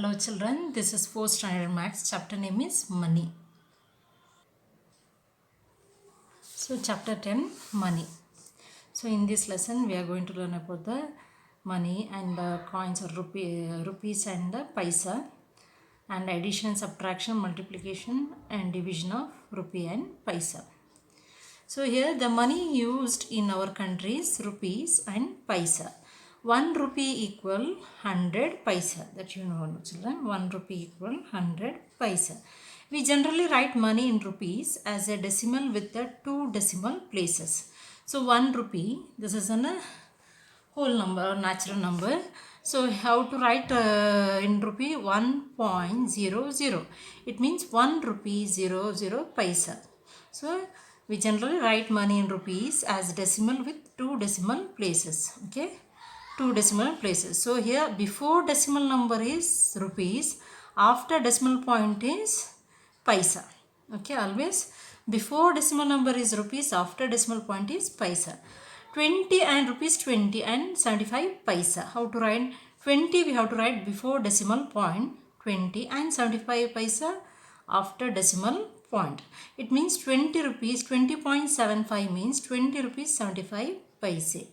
Hello children, this is 4th standard maths. Chapter name is money. So chapter 10, money. So in this lesson we are going to learn about the money and coins or rupees and paisa, and addition, subtraction, multiplication and division of rupee and paisa. So here the money used in our country is rupees and paisa. 1 rupee equal 100 paisa. That you know, children. 1 rupee equal 100 paisa. We generally write money in rupees as a decimal with the 2 decimal places. So 1 rupee, this is a whole number or natural number. So how to write in rupee? 1.00. It means 1 rupee 00 paisa. So we generally write money in rupees as decimal with 2 decimal places. Okay, 2 decimal places. So here before decimal number is rupees, after decimal point is paisa. Okay, always before decimal number is rupees, after decimal point is paisa. 20 and rupees 20 and 75 paisa. How to write? 20 we have to write before decimal point, 20, and 75 paisa after decimal point. It means 20 rupees, 20.75 means 20 rupees 75 paise.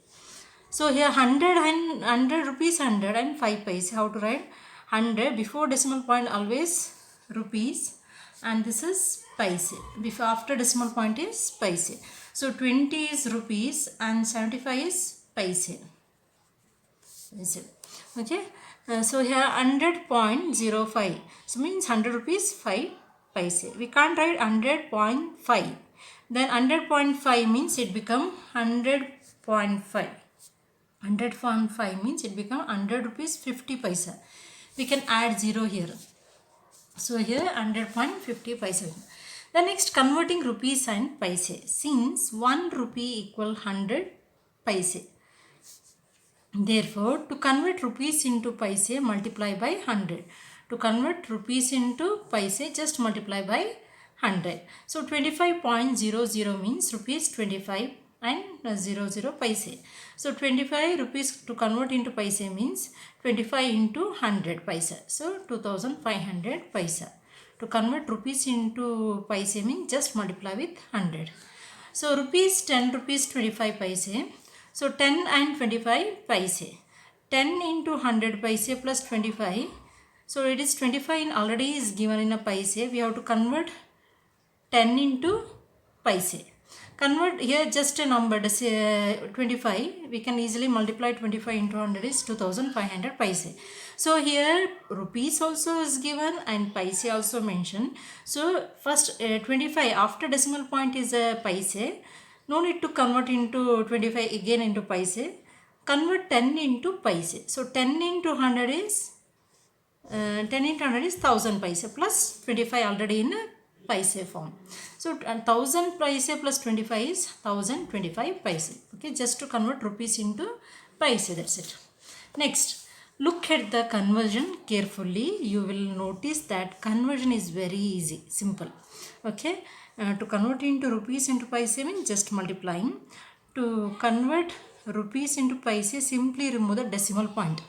So here 100 rupees 100 and 5 paise. How to write? 100 before decimal point always rupees, and this is paise. Before after decimal point is paise. So 20 is rupees and 75 is paise. Okay. So here 100.05. So means 100 rupees 5 paise. We can't write 100.5. Then 100.5 means it become 100.5. 100.5 means it become 100 rupees 50 paisa. We can add 0 here. So here 100.50 paisa. The next, converting rupees and paise. Since 1 rupee equal 100 paise, therefore to convert rupees into paise, multiply by 100. To convert rupees into paise, just multiply by 100. So 25.00 means rupees 25 and 00 paise. So 25 rupees to convert into paise means 25 into 100 paisa. So 2500 paisa. To convert rupees into paise means just multiply with 100. So rupees 10 rupees 25 paise. So 10 and 25 paise. 10 into 100 paise plus 25. So it is 25 already is given in a paise. We have to convert 10 into paise. Convert here just a number, 25. We can easily multiply 25 into 100 is 2500 paise. So here rupees also is given and paise also mentioned. So first 25 after decimal point is a paise. No need to convert into 25 again into paise. Convert 10 into paise. So 10 into 100 is 10 into 100 is 1000 paise plus 25 already in paise form. So 1000 paise plus 25 is 1025 paise. Okay, just to convert rupees into paise, that's it. Next, look at the conversion carefully. You will notice that conversion is very easy, simple. Okay, to convert into rupees into paise means just multiplying. To convert rupees into paise, simply remove the decimal point.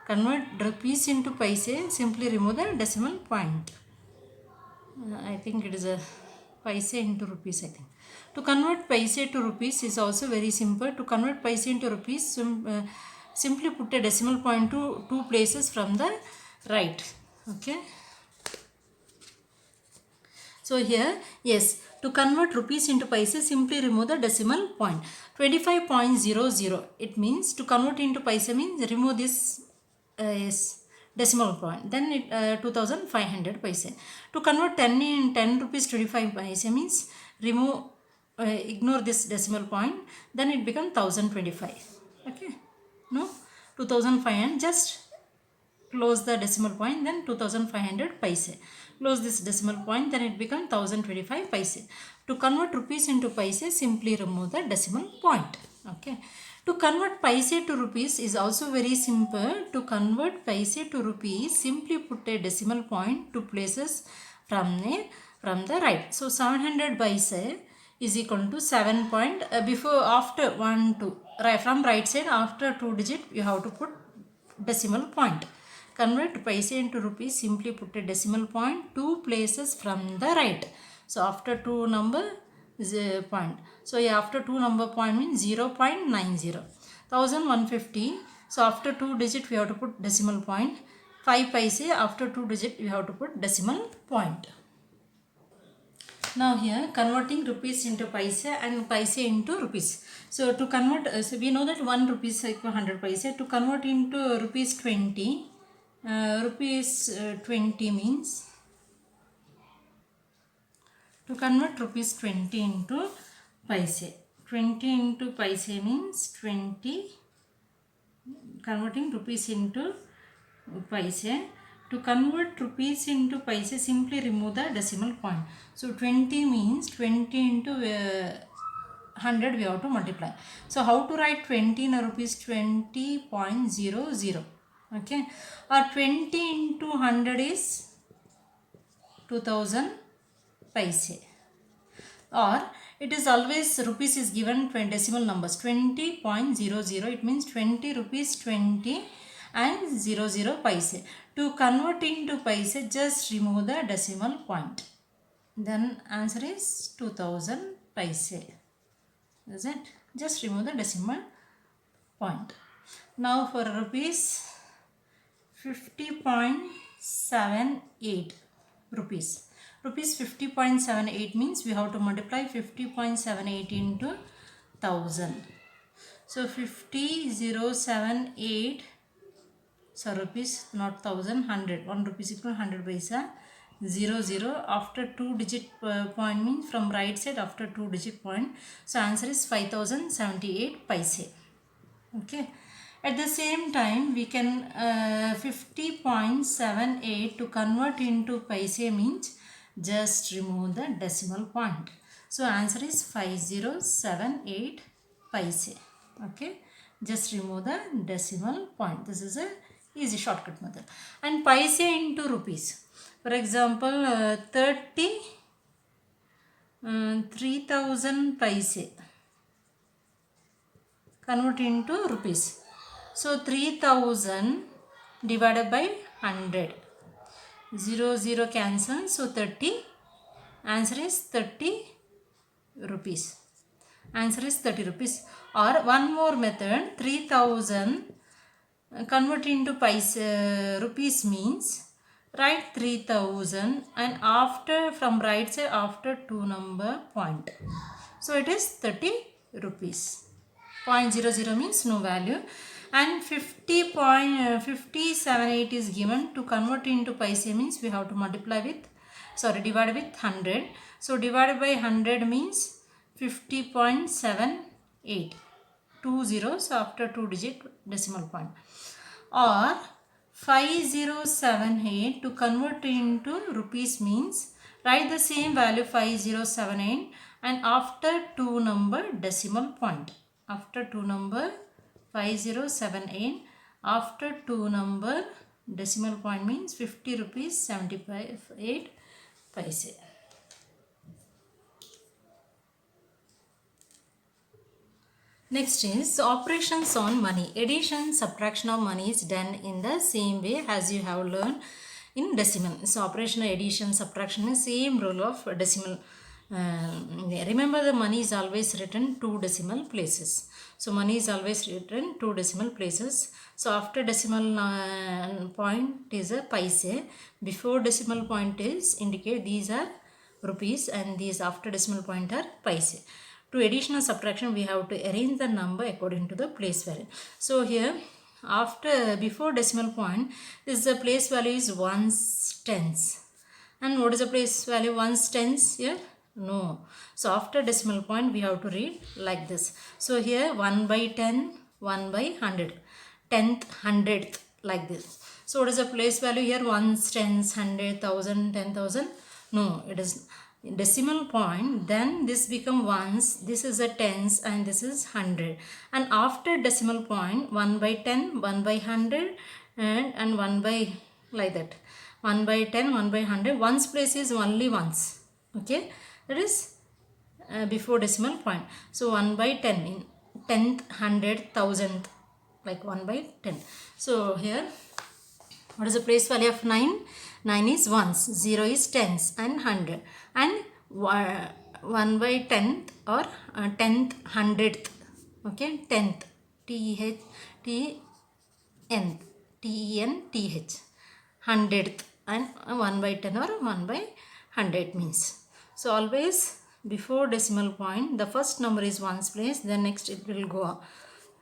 Convert rupees into paise, simply remove the decimal point. I think it is a paise into rupees, I think. To convert paise to rupees is also very simple. To convert paise into rupees, simply put a decimal point to 2 places from the right. Okay. So here, yes, to convert rupees into paise, simply remove the decimal point. 25.00. It means to convert into paise means remove this decimal point. Then it 2500 paise. To convert 10 in 10 rupees 25 paise means remove ignore this decimal point. Then it becomes 1025. Okay. No, 2500, just close the decimal point, then 2500 paise. Close this decimal point, then it becomes 1025 paise. To convert rupees into paise, simply remove the decimal point. Okay. To convert paise to rupees is also very simple. To convert paise to rupees, simply put a decimal point 2 places from the right. So 700 paise is equal to 7 point before after 1 2 right from right side after 2 digit you have to put decimal point. convert paise into rupees, simply put a decimal point 2 places from the right. So after 2 number point. So after 2 number point means 0.90. 1150. So after 2 digit we have to put decimal point. 5 paise, after 2 digit we have to put decimal point. Now here converting rupees into paise and paise into rupees. So to convert, so we know that 1 rupees equal 100 paise. To convert into rupees 20, rupees 20 means, to convert rupees 20 into paise. 20 into paise means 20, converting rupees into paise. To convert rupees into paise, simply remove the decimal point. So 20 means 20 into 100 we have to multiply. So how to write 20 in a rupees? 20.00. Okay, or 20 into 100 is 2000 paise. Or it is always rupees is given decimal numbers 20.00. It means 20 rupees 20 and 00 paise. To convert into paise, just remove the decimal point. Then answer is 2000 paise. Is it? Just remove the decimal point. Now for rupees 50.78 rupees. Rupees 50.78 means we have to multiply 50.78 into 1000. So 50,078, so rupees, not 1000, 100. 1 rupees equal 100 paise. 00 after 2 digit point means from right side after 2 digit point. So answer is 5078 paise. Okay. At the same time, we can 50.78 to convert into paise means just remove the decimal point. So answer is 5078 paise. Okay. Just remove the decimal point. This is a easy shortcut method. And paise into rupees. For example, 3000 paise. Convert into rupees. So 3000 divided by 100. 0 cancel. So 30. Answer is 30 rupees. Answer is 30 rupees. Or one more method, 3000 convert into paise rupees means write 3000 and after from right side after 2 number point. So it is 30 rupees. 0.00 means no value. And 50.578 is given. To convert into paise means we have to multiply with, divide with 100. So divided by 100 means 50.78. 2 zeros after 2 digit decimal point. Or 5078 to convert into rupees means write the same value 5078 and after 2 number decimal point. After 2 number 5078, after 2 number decimal point means 50 rupees 78 paise. Next is operations on money. Addition, subtraction of money is done in the same way as you have learned in decimal. So operational addition, subtraction is same rule of decimal. Remember the money is always written 2 decimal places. So money is always written 2 decimal places. So after decimal point is a paise. Before decimal point is indicate these are rupees and these after decimal point are paise. To addition or subtraction, we have to arrange the number according to the place value. So here, before decimal point, this the place value is 1s tens. And what is the place value 1s tens here? No. So after decimal point, we have to read like this. So here 1 by 10, 1 by 100, 10th, 100th, like this. So what is the place value here? 1s, tens, 100, 1000, 10,000. No, it is decimal point. Then this become ones, this is a tens and this is 100. And after decimal point, 1 by 10, 1 by 100 and 1 by like that. 1 by 10, 1 by 100. Ones place is only ones. Okay, that is before decimal point. So 1 by 10 in 10th, 100th, 1000th, like 1 by 10. So here What is the place value of 9? 9 is ones, 0 is tens, and 100. And 1 by 10th or 10th, 100th. Okay, 10th. T-H, T-N, T-E-N-T-H. 100th and 1 by 10 or 1 by 100 means. So always before decimal point, the first number is ones place, then next it will go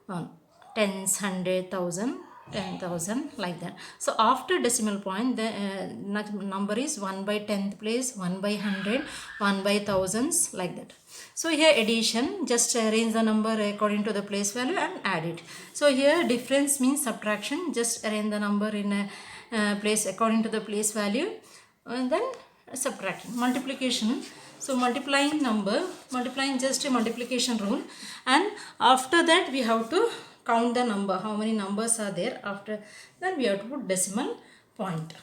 on. Tens, 100, 1000, 10,000 like that. So after decimal point, the next number is 1 by 10th place, 1 by 100, 1 by thousands like that. So here addition, just arrange the number according to the place value and add it. So here difference means subtraction, just arrange the number in a place according to the place value and then subtracting. Multiplication, so multiplying number, multiplying just a multiplication rule, and after that we have to count the number, how many numbers are there. After then we have to put decimal point.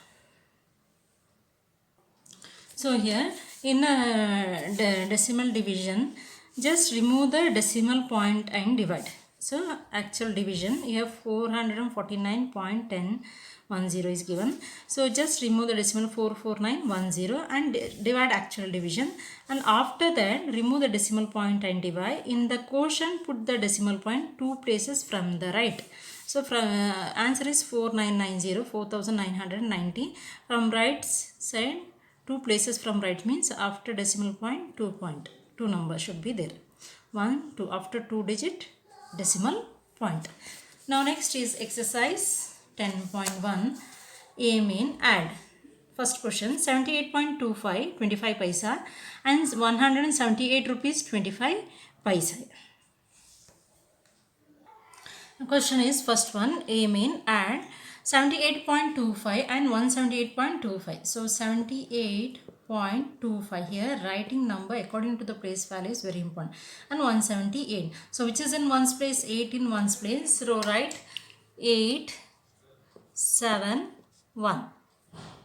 So here in decimal division, just remove the decimal point and divide. So actual division, you have 449.1010 is given. So just remove the decimal 44910 and divide actual division. And after that, remove the decimal point and divide. In the quotient, put the decimal point 2 places from the right. So answer is 4990, 4990. From right side, 2 places from right means after decimal point 2 numbers should be there. 1, 2, after 2 digit decimal point. Now next is exercise 10.1. A main add. First question, 78.25 25 paisa and 178 rupees 25 paisa. The question is first one, A main add 78.25 and 178.25. So 78.25, here writing number according to the place value is very important, and 178. So which is in ones place? 8 in ones place. So write 871.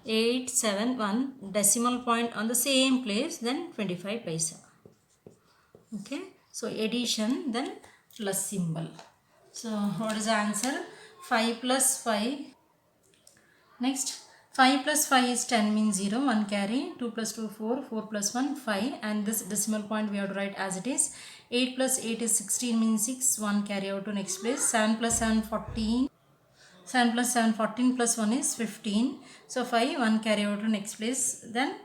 871 decimal point on the same place, then 25 paisa. Okay, so addition, then plus symbol. So what is the answer? 5 plus 5. Next, 5 plus 5 is 10 means 0, 1 carry. 2 plus 2, 4, 4 plus 1, 5. And this decimal point we have to write as it is. 8 plus 8 is 16 means 6, 1 carry out to next place. 7 plus 7, 14. 7 plus 7, 14 plus 1 is 15. So 5, 1 carry out to next place. Then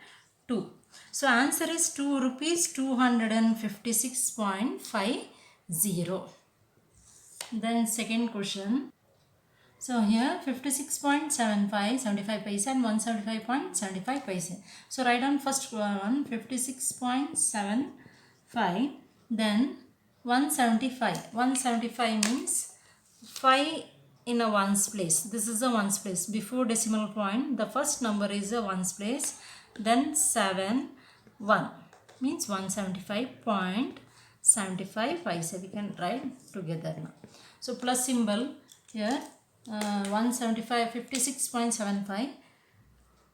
2. So answer is 2 rupees 256.50. Then second question. So here 56.75, 75 paisa and 175.75 paisa. So write down first one 56.75, then 175. 175 means 5 in a ones place. This is a ones place. Before decimal point, the first number is a ones place. Then 7, 1 means 175.75 paisa. We can write together now. So plus symbol here. 175, 56.75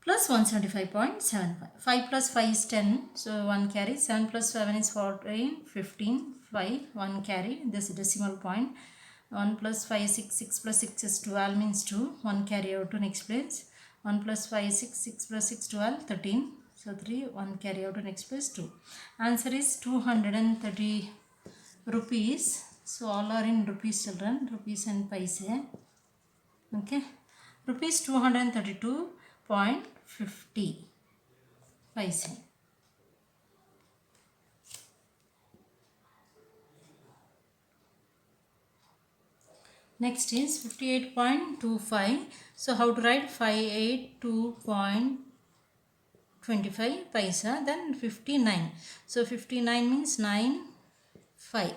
plus 175.75. 5 plus 5 is 10, so 1 carry. 7 plus 7 is 14, 15, 5, 1 carry. This decimal point. 1 plus 5 is 6, 6 plus 6 is 12 means 2, 1 carry out to next place. 1 plus 5 is 6, 6 plus 6, 12, 13. So 3, 1 carry out to next place 2. Answer is 230 rupees. So all are in rupees, children, rupees and paise. Okay, rupees 232.50 paise. Next is 58.25. So how to write? 582.25 paisa, then 59. So 59 means 9, 5.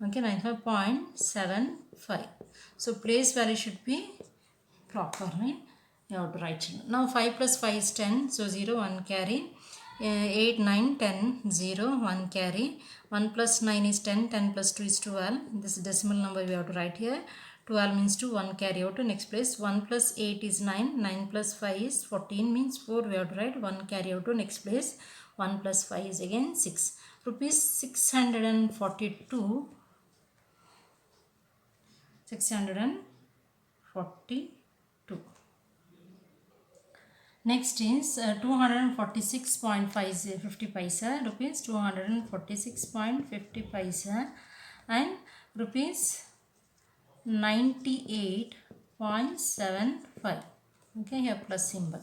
Okay, 95.75. So place value should be properly. You have to write. Now 5 plus 5 is 10. So 0, 1 carry. 8, 9, 10, 0, 1 carry. 1 plus 9 is 10. 10 plus 2 is 12. This decimal number we have to write here. 12 means 2, 1 carry out to next place. 1 plus 8 is 9. 9 plus 5 is 14 means 4 we have to write. 1 carry out to next place. 1 plus 5 is again 6. Rupees 642. 642. Next is 246.50 paisa, rupees 246.50 paisa, and rupees 98.75. Okay, here plus symbol,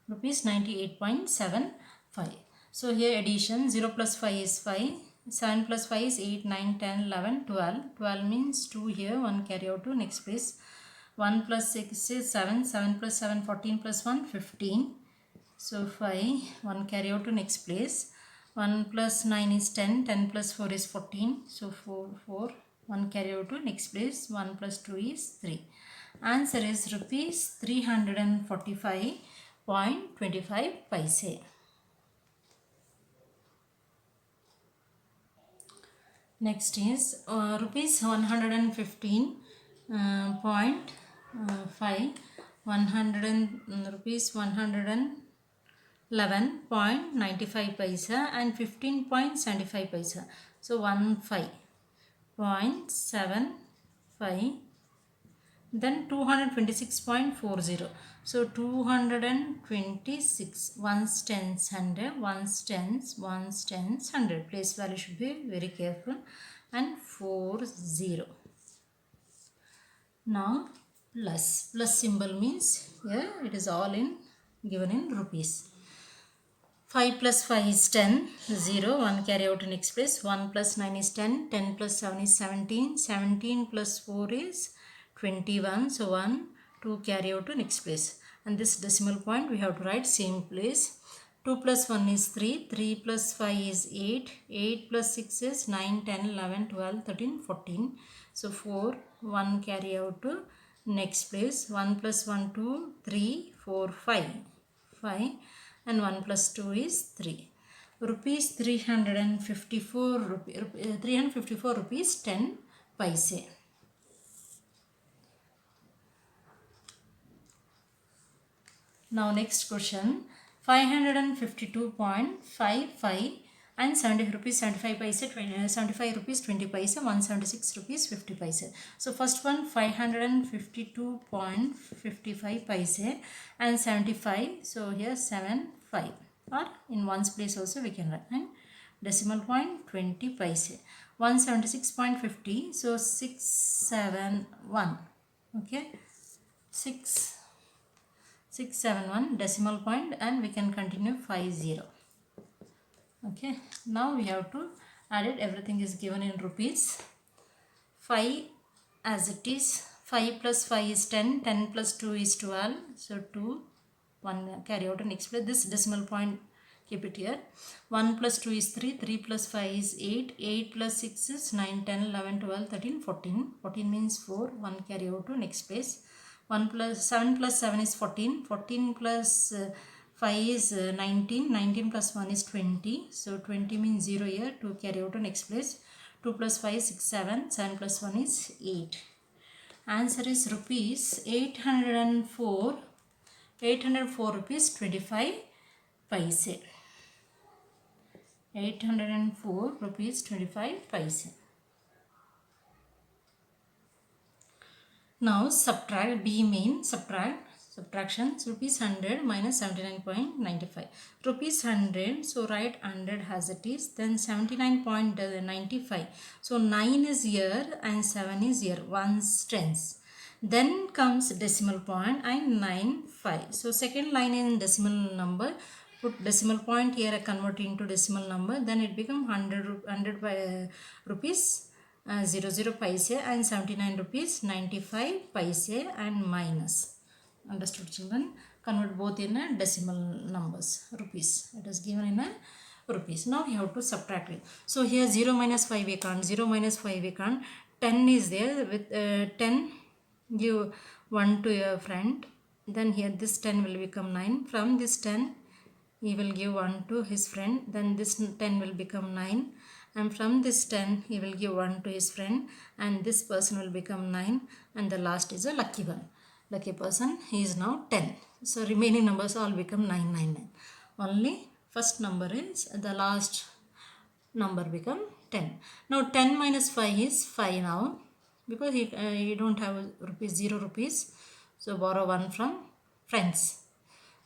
rupees 98.75. So here addition, 0 plus 5 is 5, 7 plus 5 is 8, 9, 10, 11, 12. 12 means 2 here, 1 carry out to next place. 1 plus 6 is 7, 7 plus 7, 14 plus 1, 15. So 5, 1 carry out to next place. 1 plus 9 is 10, 10 plus 4 is 14. So 4, 1 carry out to next place. 1 plus 2 is 3. Answer is rupees 345.25 paise. Next is rupees 115.5, 111.95 paisa and 15.75 paisa. So 15.75, then 226.40. So 226, ones, tens, 100, ones, tens, 100. Place value should be very careful, and 40. Now plus symbol means here it is all in given in rupees. 5 plus 5 is 10, 0, 1 carry out in next place. 1 plus 9 is 10, 10 plus 7 is 17, 17 plus 4 is 21, so 1, 2 carry out to next place. And this decimal point we have to write same place. 2 plus 1 is 3, 3 plus 5 is 8, 8 plus 6 is 9, 10, 11, 12, 13, 14. So 4, 1 carry out to next place. 1 plus 1, 2, 3, 4, 5. 5 and 1 plus 2 is 3. Rupees 354 rupees 10 paise. Now next question, 552.55 and 70 rupees 75 paise, 75 rupees 20 paise, 176 rupees 50 paise. So first one 552.55 paise and 75. So here 75, or in ones place also we can write, and decimal point 20 paise. 176.50, so 671. Okay, 671 decimal point, and we can continue 50. Okay, now we have to add it. Everything is given in rupees. 5 as it is. 5 plus 5 is 10, 10 plus 2 is 12, so 2, 1 carry out and next place. This decimal point keep it here. 1 plus 2 is 3, 3 plus 5 is 8, 8 plus 6 is 9, 10, 11, 12, 13, 14. 14 means 4, 1 carry out to next place. 1 plus 7 plus 7 is 14, 14 plus 5 is 19, 19 plus 1 is 20, so 20 means 0 here, 2 carry out to next place. 2 plus 5 is 6, 7, 7 plus 1 is 8. Answer is rupees 804 rupees 25 paise. 804 rupees 25 paise. Now subtract, B main subtraction, rupees 100 minus 79.95. Rupees 100, so write 100 as it is, then 79.95. So 9 is here and 7 is here, ones, tens. Then comes decimal point and 9, 5. So second line in decimal number, put decimal point here, convert into decimal number, then it become 100 rupees 00 paise and 79 rupees 95 paise and minus. Understood, children? Convert both in a decimal numbers, rupees. It is given in a rupees. Now you have to subtract it. So here 0 minus 5 we can't, 0 minus 5 we can't. 10 is there, with 10 give 1 to your friend. Then here this 10 will become 9. From this 10 he will give 1 to his friend. Then this 10 will become 9. And from this 10 he will give 1 to his friend, and this person will become 9, and the last is a lucky one. Lucky person, he is now 10. So remaining numbers all become 999. Only first number is, the last number become 10. Now 10 minus 5 is 5 now, because he don't have rupees, 0 rupees. So borrow 1 from friends.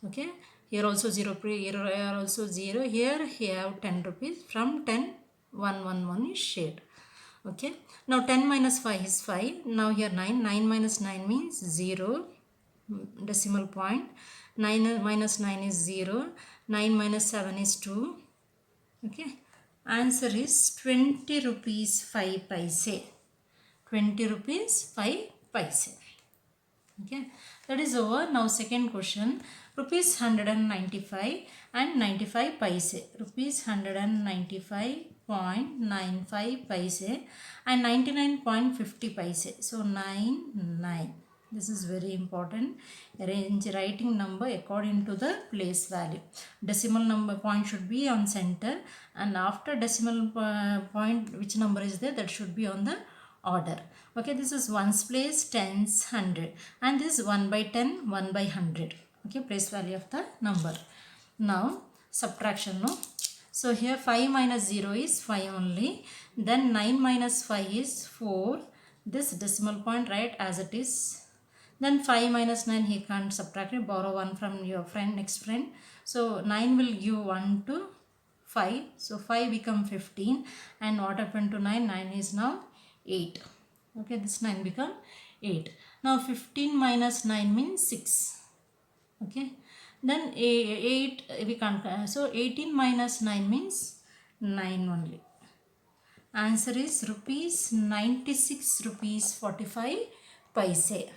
Okay, here also 0, here also 0, here have 10 rupees. From 10, 1 is shared. Okay, now 10 minus 5 is 5. Now here 9 minus 9 means 0, decimal point. 9 minus 9 is 0. 9 minus 7 is 2. Okay, answer is 20 rupees 5 paise. 20 rupees 5 paise. Okay, that is over. Now second question, rupees 195 and 95 paise. Rupees 195.95 paise and 99.50 paise. So 9. This is very important. Arrange writing number according to the place value. Decimal number point should be on center, and after decimal point which number is there, that should be on the order. Okay, this is ones place, tens, 100, and this 1 by 10, 1 by 100. Okay, place value of the number. Now subtraction, no? So here 5 minus 0 is 5 only. Then 9 minus 5 is 4. This decimal point write as it is. Then 5 minus 9, he can't subtract it. Borrow 1 from your friend, next friend. So 9 will give 1 to 5. So 5 become 15. And what happened to 9? 9 is now 8. Okay, this 9 become 8. Now 15 minus 9 means 6. Okay, then 8 we can't. So 18 minus 9 means 9 only. Answer is rupees 96 rupees 45 paise.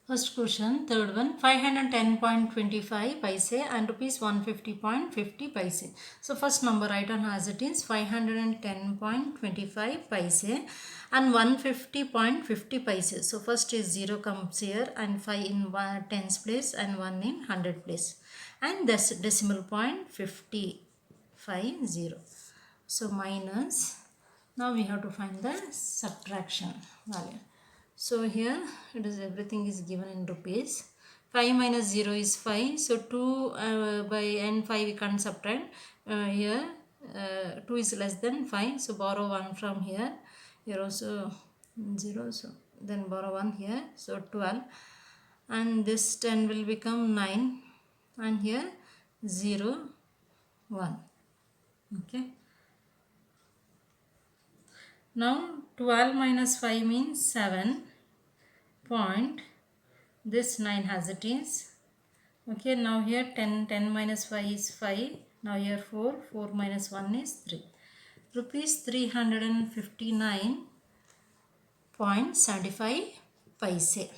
First question, third one, 510.25 paise and rupees 150.50 paise. So first number write on as it is, 510.25 paise and 150.50 paise. So first is 0 comes here and 5 in tens place and 1 in 100 place. And this decimal point 50. So minus, now we have to find the subtraction value. So here it is, everything is given in rupees. 5 minus 0 is 5. So 2 by n 5 we can't subtract. Here 2 is less than 5. So borrow 1 from here. Here also 0. So then borrow 1 here. So 12. And this 10 will become 9. And here 0, 1. Okay. Now 12 minus 5 means 7. Point, this 9 as it is. Okay, now here 10 minus 5 is 5. Now here 4 minus 1 is 3. Rupees 359.75 paise.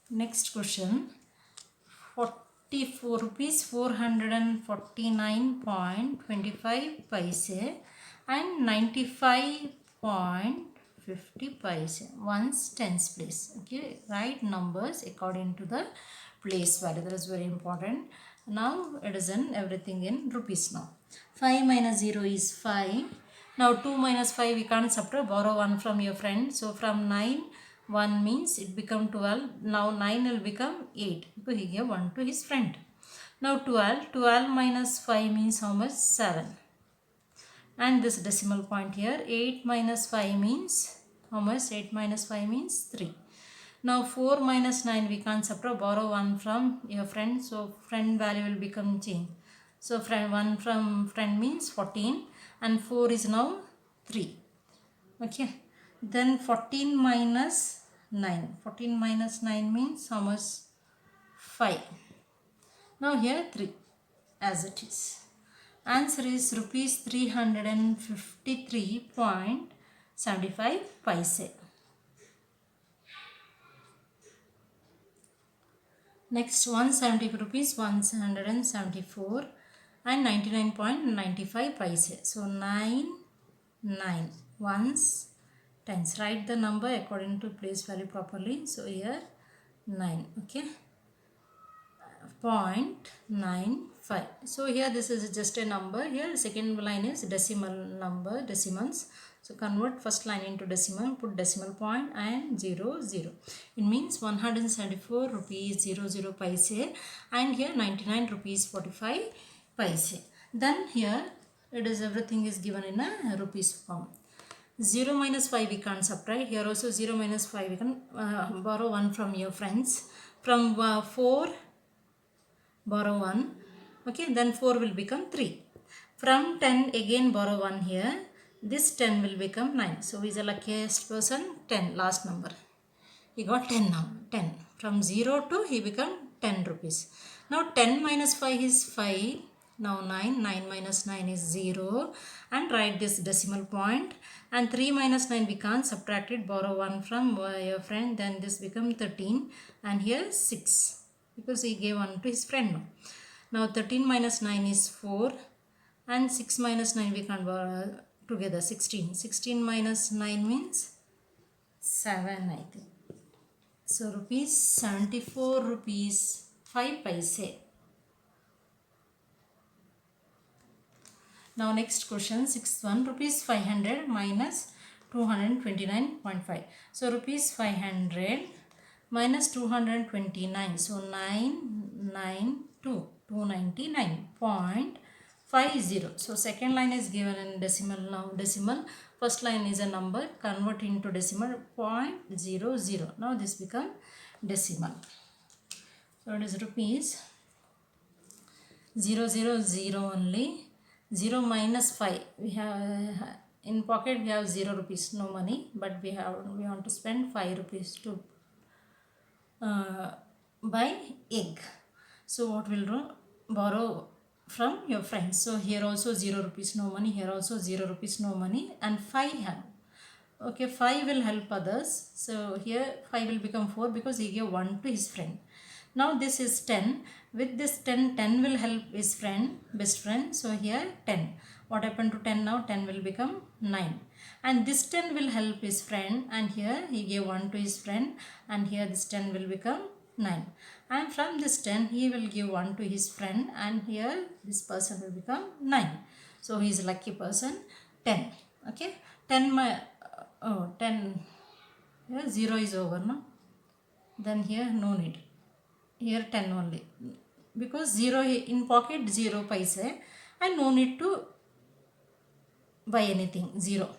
Next question, 44 rupees 449.25 paise and 95.50 paise. Ones, tens place. Okay, write numbers according to the place value. That is very important. Now it is in everything in rupees now. 5 minus 0 is 5. Now 2 minus 5 we can't subtract. Borrow 1 from your friend. So from 9, 1 means it become 12. Now 9 will become 8. So he gave 1 to his friend. Now 12 minus 5 means how much? 7. And this decimal point here, 8 minus 5 means how much? 8 minus 5 means 3. Now 4 minus 9 we can't subtract. Borrow 1 from your friend. So friend value will become change. So friend 1 from friend means 14. And 4 is now 3. Okay. Then 14 minus 9. 14 minus 9 means how much? 5. Now here 3 as it is. Answer is rupees 353.75 paise. Next 170 rupees 174 and 99.95 paise. So 9 ones, tens. Write the number according to place value properly. So here 9. Okay. 0.95. So here this is just a number. Here second line is decimal number, decimals. So convert first line into decimal, put decimal point and 00. It means 174 rupees 00 paise and here 99 rupees 45 paise. Then here it is, everything is given in a rupees form. 0 minus 5 we can't subtract. Here also 0 minus 5 we can borrow 1 from your friends. From 4 borrow 1. Okay, then 4 will become 3. From 10 again borrow 1 here. This 10 will become 9. So who is the luckiest person? 10, last number. He got 10 now. 10. From 0 to he become 10 rupees. Now 10 minus 5 is 5. Now 9. 9 minus 9 is 0. And write this decimal point. And 3 minus 9 we can't subtract it. Borrow 1 from your friend. Then this become 13. And here 6. Because he gave 1 to his friend now. Now 13 minus 9 is 4. And 6 minus 9 we can't borrow together. 16. 16 minus 9 means 7, I think. So rupees 74 rupees 5 paise. Now next question, sixth one, rupees 500 minus 229.5. So rupees 500 minus 229. So 299.50. So second line is given in decimal. Now decimal. First line is a number. Convert into decimal 0.00. Now this become decimal. So it is rupees 000 only. 0 minus 5. We have in pocket we have 0 rupees, no money, but we want to spend 5 rupees to buy egg. So what will do? Borrow from your friends. So here also 0 rupees, no money. Here also 0 rupees, no money. And 5 have. Okay, 5 will help others. So here 5 will become 4 because he gave 1 to his friend. Now this is 10. With this 10, 10 will help his friend, best friend. So here 10. What happened to 10 now? 10 will become 9. And this 10 will help his friend. And here he gave 1 to his friend. And here this 10 will become 9. And from this 10, he will give 1 to his friend. And here this person will become 9. So he is a lucky person. 10. Okay. 10. 10. Here 0 is over, no? Then here no need. Here 10 only. Because 0 in pocket 0 paise. And no need to buy anything. 0.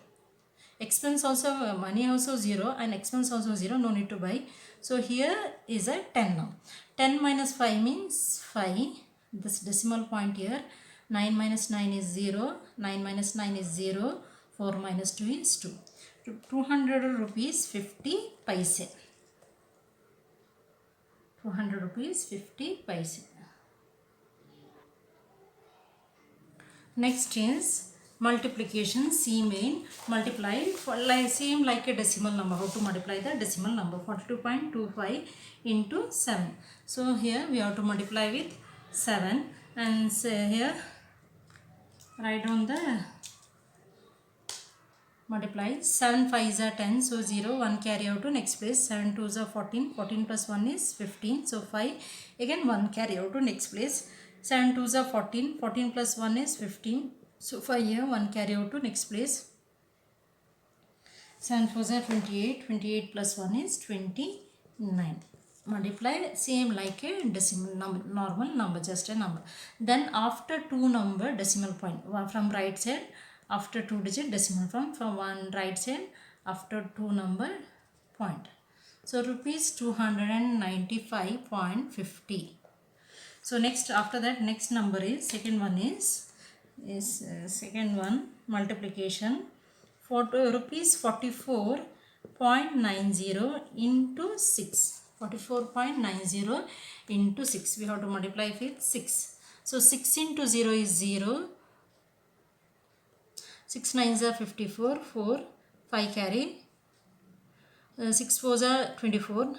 Expense also, money also 0. And expense also 0. No need to buy. So here is a 10 now. 10 minus 5 means 5. This decimal point here. 9 minus 9 is 0. 9 minus 9 is 0. 4 minus 2 is 2. 200 rupees 50 paise. 200 rupees 50 paise. Next is multiplication. C main multiply for same like a decimal number. How to multiply the decimal number? 42.25 into 7. So here we have to multiply with 7 and say here write down the multiply. 7 5s are 10, so 0, 1 carry out to next place. 7 2s are 14, 14 plus 1 is 15, so 5, again 1 carry out to next place. 7 2s are 14, 14 plus 1 is 15, so 5 here, 1 carry out to next place. 7 4s are 28, 28 plus 1 is 29. Multiply same like a decimal number, normal number, just a number. Then after 2 number decimal point, from right side, after 2 digit decimal from one right side, after 2 number point. So rupees 295.50. So next, after that, next number is, second one is second one multiplication for rupees 44.90 into 6. 44.90 into 6. We have to multiply with 6. So 6 into 0 is 0. 6 9s are 54, 4, 5 carry. 6 4s are 24.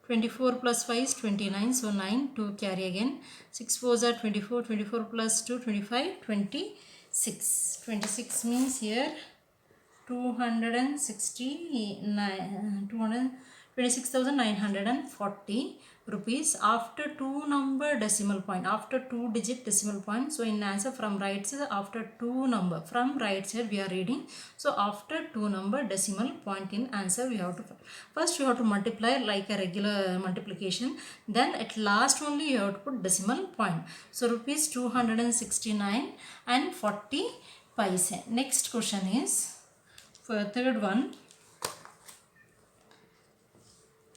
24 plus 5 is 29, so 9, 2 carry again. 6 4s are 24, 24 plus 2, 25, 26. 26 means here 26,940 rupees after 2 number decimal point, after 2 digit decimal point. So in answer from right side, after 2 number, from right side we are reading. So after 2 number decimal point in answer we have to, first you have to multiply like a regular multiplication, then at last only you have to put decimal point. So rupees 269 and 40 paise. Next question is For third one,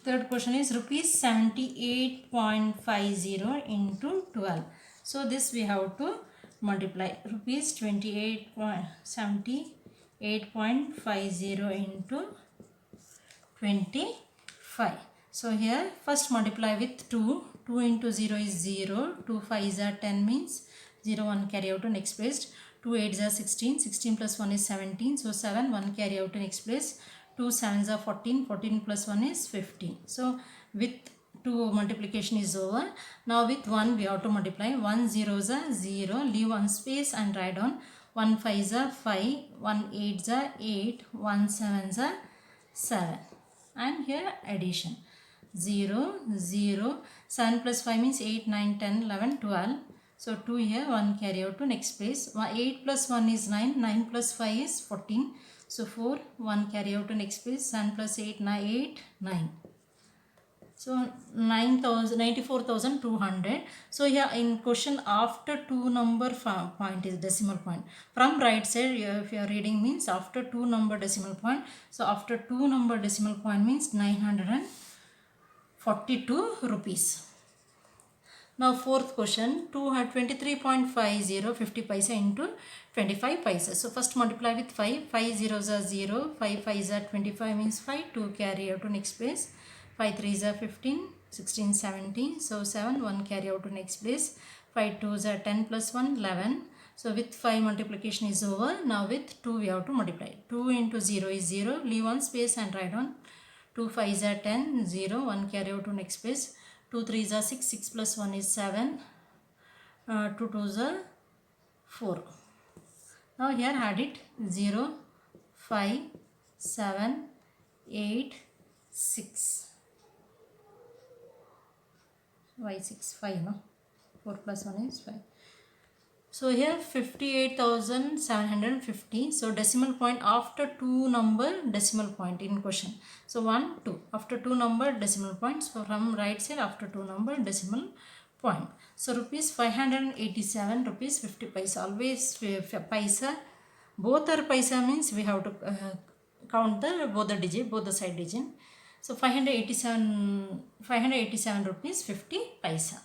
third question is rupees 78.50 into 12. So this we have to multiply. Rupees 78.50 into 25. So here first multiply with 2. 2 into 0 is 0. 2 5s are 10 means 0 1 carry out to next place. 2 8s are 16. 16 plus 1 is 17. So 7 1 carry out to next place. 2 7s are 14. 14 plus 1 is 15. So with 2 multiplication is over. Now with 1 we have to multiply. 1 zeros are 0. Leave 1 space and write down. 1 5s are 5. 1 8s are 8. 1 7s are 7. And here addition 0 0 7 plus 5 means 8 9 10 11 12. So 2 here, 1 carry out to next place. 8 plus 1 is 9, 9 plus 5 is 14. So 4, 1 carry out to next place. 7 plus 8 9. So 94,200. So here in question after 2 number point is decimal point. From right side if you are reading means after 2 number decimal point. So after 2 number decimal point means 942 rupees. Now fourth question, 223.50 50 paisa into 25 paisa. So first multiply with 5. 5 zeros are 0. 5 5s are 25 means 5. 2 carry out to next place. 5 3s are 15. 16 17. So 7 1 carry out to next place. 5 2s are 10 plus 1 11. So with 5 multiplication is over. Now with 2 we have to multiply. 2 into 0 is 0. Leave 1 space and write on. 2 5s are 10. 0 1 carry out to next place. 2 3s are 6, 6 plus 1 is 7, 2 2s are 4. Now here add it 0, 5, 7, 8, 6. Why 6? 5 no? 4 plus 1 is 5. So here 58,750. So decimal point after 2 number decimal point in question. So 1, 2. After 2 number decimal points. So from right side after 2 number decimal point. So rupees 587 rupees 50 paisa. Always paisa. Both are paisa means we have to count both the digit, both the side digit. So 587 rupees 50 paisa.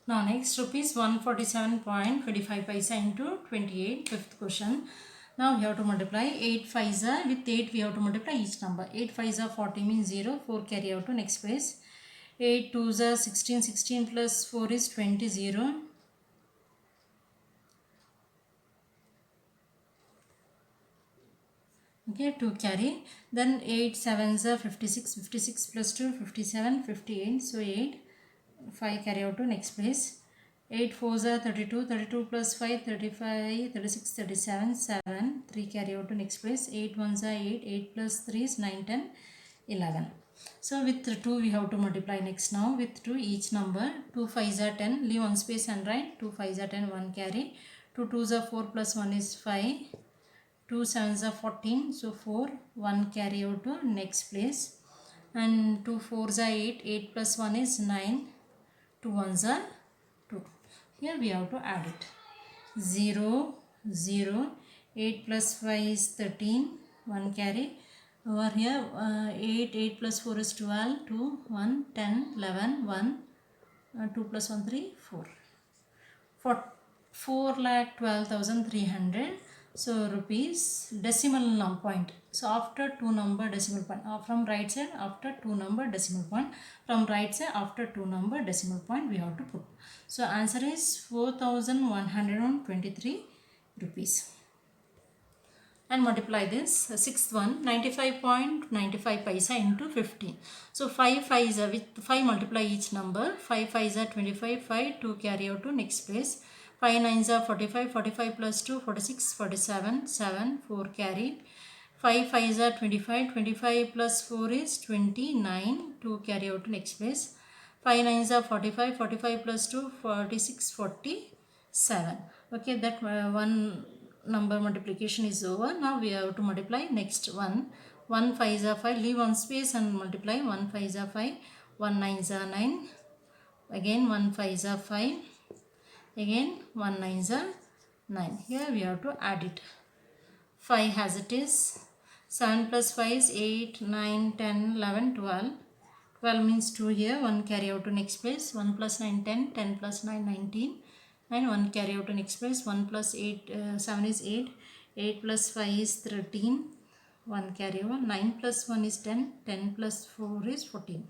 Now next rupees 147.25 paisa into 28, fifth question. Now we have to multiply 8 5s are with 8 we have to multiply each number. 8 5s are 40 means 0, 4 carry out to next place. 8 2s are 16, 16 plus 4 is 20, 0. Okay, 2 carry. Then 8 7s are 56, 56 plus 2, 57, 58. So 8. 5 carry out to next place. 8 4s are 32, 32 plus 5, 35, 36, 37, 7, 3 carry out to next place. 8 1s are 8, 8 plus 3 is 9, 10, 11. So with 2 we have to multiply next now. With 2 each number. 2 5s are 10, leave 1 space and write. 2 5s are 10, 1 carry. 2 2s are 4 plus 1 is 5. 2 7s are 14, so 4, 1 carry out to next place. And 2 4s are 8, 8 plus 1 is 9. 2 1s are 2. Here we have to add it. 0, 0, 8 plus 5 is 13, 1 carry. Over here 8, 8 plus 4 is 12, 2, 1, 10, 11, 1, 2 plus 1, 3, 4. 4,12,300. So rupees decimal point. So after 2 number decimal point. From right side after 2 number decimal point. From right side after 2 number decimal point we have to put. So answer is 4,123 rupees. And multiply this. Sixth one, 95.95 paisa into 15. So 5 5s are with 5 multiply each number. 5 5s are 25, 5 2 carry out to next place. 5 9s are 45, 45 plus 2 46, 47, 7 4 carry. 5 5s are 25, 25 plus 4 is 29, 2 carry out to next place. 5 9s are 45, 45 plus 2 46, 47. Okay, that one number multiplication is over. Now we have to multiply next one. 1 5s are 5, leave 1 space and multiply. 1 5s are 5, 1 9s are 9, again 1 5s are 5, again 1 9s are 9. Here we have to add it. 5 as it is. 7 plus 5 is 8, 9, 10, 11, 12. 12 means 2 here. 1 carry out to next place. 1 plus 9, 10. 10 plus 9, 19. And 1 carry out to next place. 1 plus 8, 7 is 8. 8 plus 5 is 13. 1 carry over. 9 plus 1 is 10. 10 plus 4 is 14.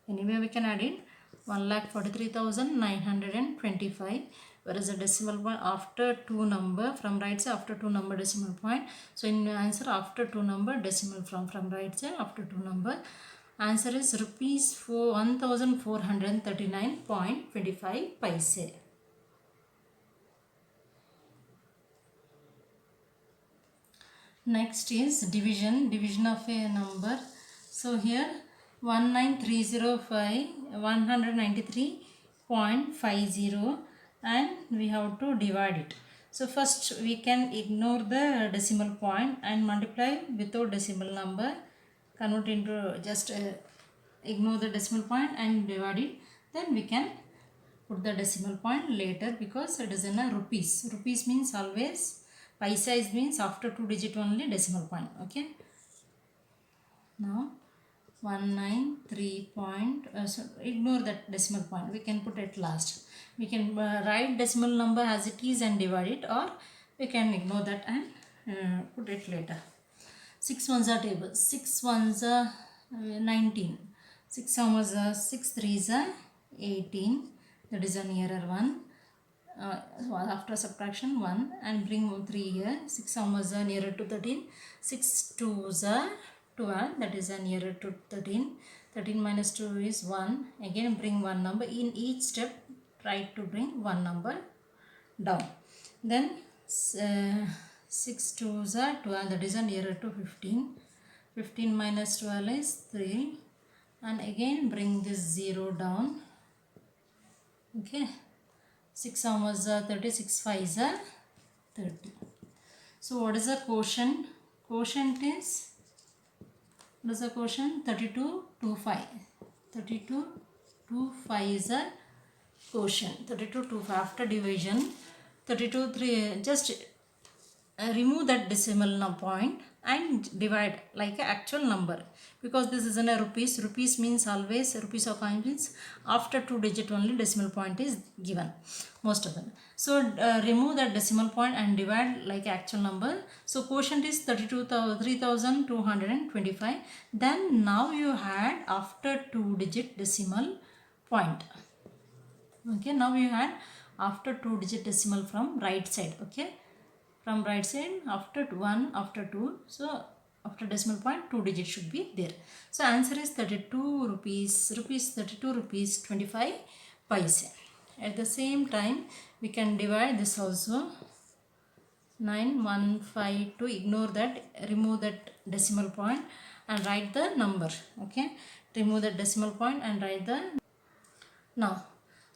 Anyway, we can add it. 1,43,925. Whereas the decimal point after 2 number from right side after 2 number decimal point. So in answer after 2 number decimal from right side after 2 number. Answer is rupees 1439.25 paise. Next is division of a number. So here 19305 193.50 and we have to divide it. So first we can ignore the decimal point and multiply without decimal number, convert into just ignore the decimal point and divide it. Then we can put the decimal point later because it is in a rupees. Rupees means always paisa means after 2 digit only decimal point. Okay. Now 193 point, so ignore that decimal point, we can put it last. We can write decimal number as it is and divide it, or we can ignore that and put it later. 6 ones are table, 6 ones are 19, 6 ones are 6 threes are 18, that is a nearer one. After subtraction 1 and bring 3 here, 6 ones are nearer to 13, 6 twos are 12, that is a nearer to 13. 13 minus 2 is 1. Again bring one number. In each step try to bring one number down. Then 6 twos are 12, that is a nearer to 15. 15 minus 12 is 3. And again bring this 0 down. Okay. 6 hours are 30, 6 5s are 30. So what is the quotient? Quotient is, what is the quotient? 32 to 5. 32 to 5 is a quotient. 32 to 5 after division. 32 3, just remove that decimal point and divide like an actual number, because this is in a rupees. Rupees means always rupees or coin means after 2 digit only decimal point is given most of them. So remove that decimal point and divide like actual number. So quotient is 32,225. Then now you had after 2 digit decimal point. Okay, now you had after 2 digit decimal from right side. Okay, from right side after 1 after 2, so after decimal point 2 digits should be there. So answer is 32 rupees 32 rupees 25 paise. At the same time we can divide this also. 915 to ignore that, remove that decimal point and write the number. Okay, remove the decimal point and write the. Now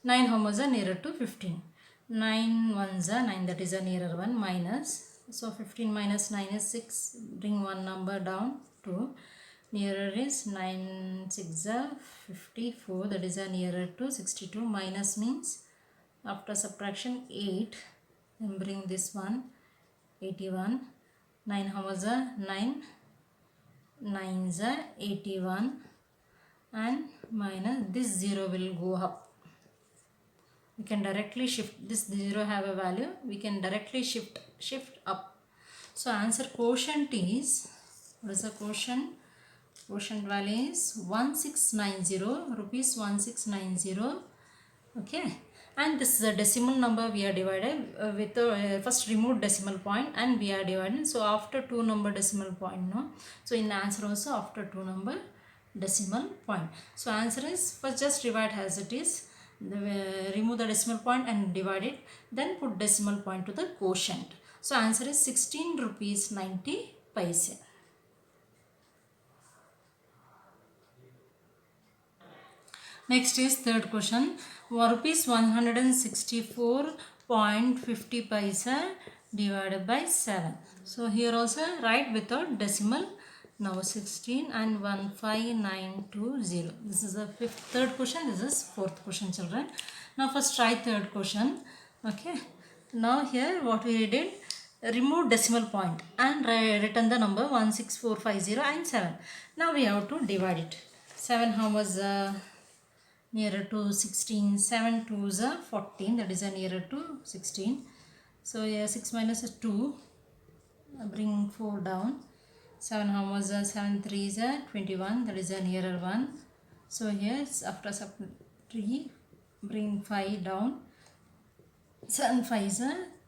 9 how much are nearer to 15? 9 ones are 9, that is a nearer one, minus. So 15 minus 9 is 6. Bring one number down, 2. Nearer is 9 6 are 54, that is a nearer to 62. Minus means after subtraction 8. Then bring this one, 81. 9 how much are 9? 9s are 81 and minus this 0 will go up. We can directly shift this 0 have a value, we can directly shift up. So answer quotient is, what is the quotient? Quotient value is 1690 rupees 1690. Okay, and this is a decimal number we are divided with the first remove decimal point and we are divided. So after 2 number decimal point, no. So in answer also after 2 number decimal point. So answer is first just divide as it is. Remove the decimal point and divide it, then put decimal point to the quotient. So answer is 16 rupees 90 paise. Next is third question. Rupees 164.50 paise divided by 7. So here also write without decimal. Now 16 and 15920. This is the third question. This is fourth question, children. Now first try third question. Okay. Now here what we did, remove decimal point and return the number 16450 and 7. Now we have to divide it. 7 how was nearer to 16, 7 2 is 14, that is nearer to 16. So here 6 minus 2, bring 4 down. 7 how was 7 3 is 21, that is nearer 1. So here after sub 3, bring 5 down. 7 5 is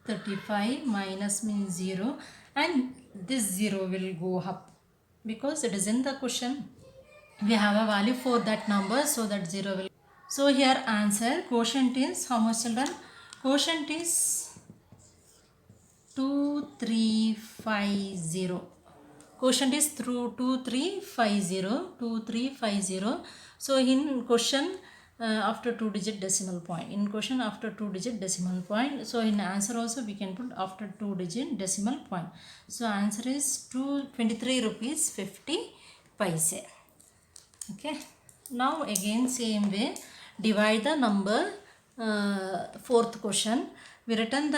35, minus means 0, and this 0 will go up because it is in the question. We have a value for that number, so that 0 will. So here answer, quotient is how much, children? Quotient is 2350. Quotient is through 2350. So in question after 2-digit decimal point. In question after 2-digit decimal point. So in answer also we can put after 2-digit decimal point. So answer is 23 rupees 50 paise. Okay. Now again same way, divide the number. Fourth question, we return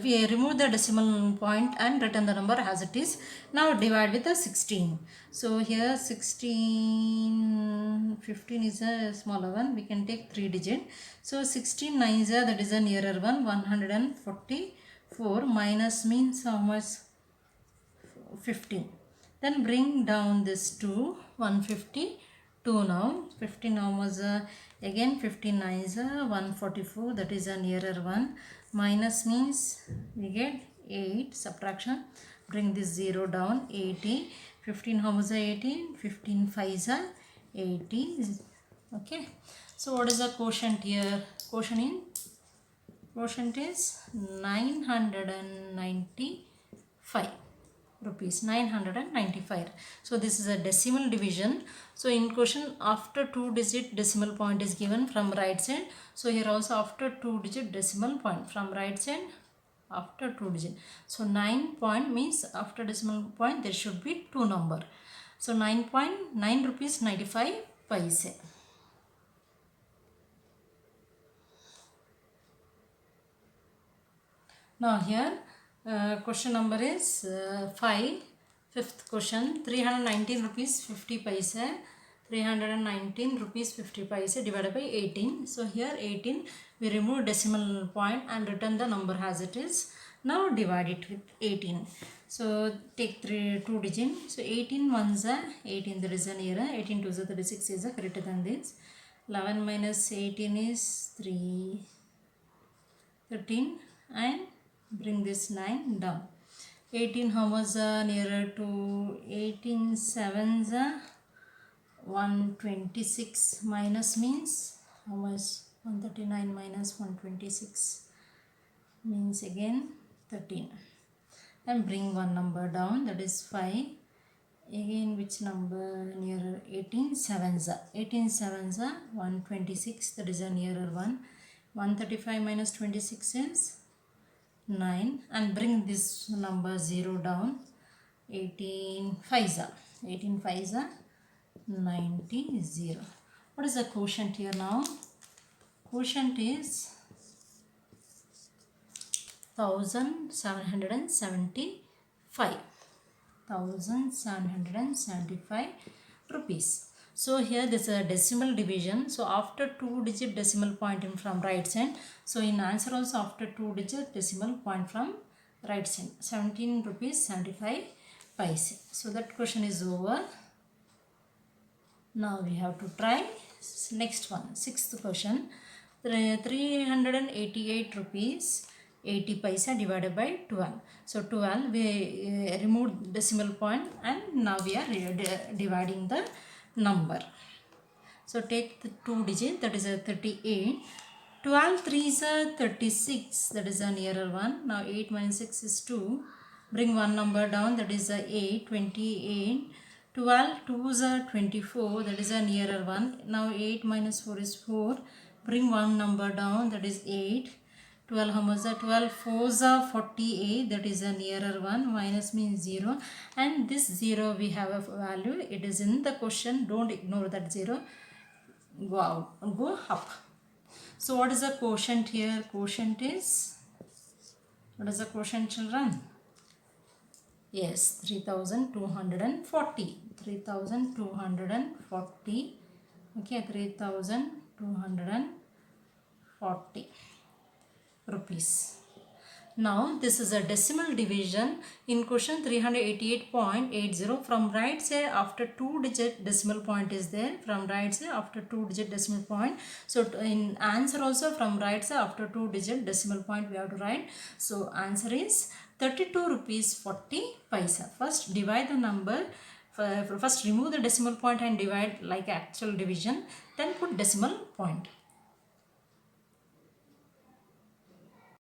we remove the decimal point and return the number as it is. Now divide with the 16. So here 16, 15 is a smaller one, we can take 3 digit. So 16 9 is that is a nearer one, 144, minus means how much, 15. Then bring down this to 152 now. 15 now was again 59 is 144, that is a nearer one. Minus means we get 8, subtraction, bring this 0 down, 80. 15 how was 18? 15 5 is 80. Okay. So what is the quotient here? Quotient is 995 rupees, 995. So this is a decimal division. So in question after 2-digit decimal point is given from right side. So here also after 2-digit decimal point from right side, after 2-digit. So 9 point means after decimal point there should be 2 number. So 9.9 rupees 95 paise. Now here question number is 5. Fifth question, 319 rupees 50 paise. 319 rupees 50 paise divided by 18. So here 18, we remove decimal point and return the number as it is. Now divide it with 18. So take 2 digit. So 18 ones are 18, that is an error. 18 2s are 36 is greater than this. 11 minus 18 is 13, and bring this 9 down. 18 how much nearer to 18 7s 126, minus means how much, 139 minus 126 means again 13, and bring one number down, that is 5. Again which number nearer, 18 7s 126, that is a nearer one. 135 minus 26 is 9, and bring this number 0 down. 18 5s 90 0. What is the quotient here now? Quotient is 1775. 1775 rupees. So here this is a decimal division. So after 2-digit decimal point in from right side. So in answer also after 2-digit decimal point from right side. 17 rupees 75 paise. So that question is over. Now we have to try next one. Sixth question. 388 rupees 80 paise divided by 12. So 12 we removed decimal point and now we are dividing the number. So take the 2 digit, that is a 38. 12 3 is a 36, that is a nearer one. Now 8 minus 6 is 2. Bring one number down, that is a 8, 28. 12 2 is a 24, that is a nearer one. Now 8 minus 4 is 4. Bring one number down, that is 8. 12 how much? 12 4s are 48, that is a nearer one. Minus means 0, and this 0 we have a value, it is in the question, don't ignore that 0, go out, go up. So what is the quotient here? Quotient is, what is the quotient, children? Yes, 3240. 3240. Okay, 3240 rupees. Now this is a decimal division in question 388.80. From right side after 2-digit decimal point is there. From right side after 2-digit decimal point. So in answer also from right side after 2-digit decimal point we have to write. So answer is 32 rupees 40 paisa. First divide the number. First remove the decimal point and divide like actual division. Then put decimal point.